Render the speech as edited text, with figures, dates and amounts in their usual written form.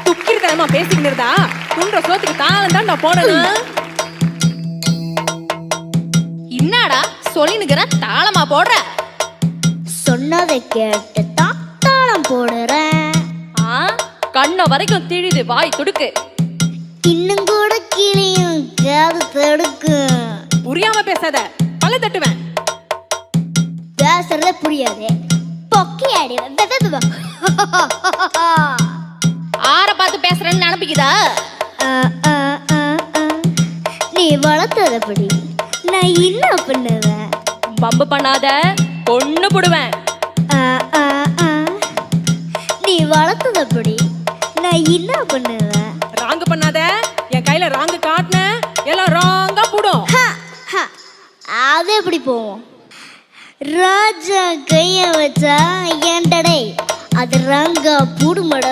துக்கிரித்தனமா பேசிக்கிட்டு இருந்தா துன்ற சோத்துக்கு தாளம் தான் நான் போடணும். என்னடா சொல்லினுக்கிற தாளமா போடுற? சொன்னதை கேட்டு தாளம் போடுறேன். கண்ண வரைக்கும் திழிது வாய் துடுக்கு. இன்னும் கூட கிளியும் காது தடுக்கு. புரியாம பேசாத, பல்ல தட்டுவேன். பேசுறதே புரியாது, பொக்கி ஆடிவேன். ஆற பார்த்து பேசுறேன்னு நினைப்பிக்குதா? நீ வளர்த்ததப்படி நான் என்ன பண்ணுவேன்? பம்பு பண்ணாத, பொண்ணு போடுவேன். நீ வளர்த்ததப்படி நான் என்ன பண்ணுவேன்? ராங்கு பண்ணாத, என் கையில ராங்கு காட்டின எல்லாம் ராங்கா போடும். அது எப்படி போவோம்? ராஜா கைய வச்சா ஏண்டடை அது ராங்கா பூடுமட.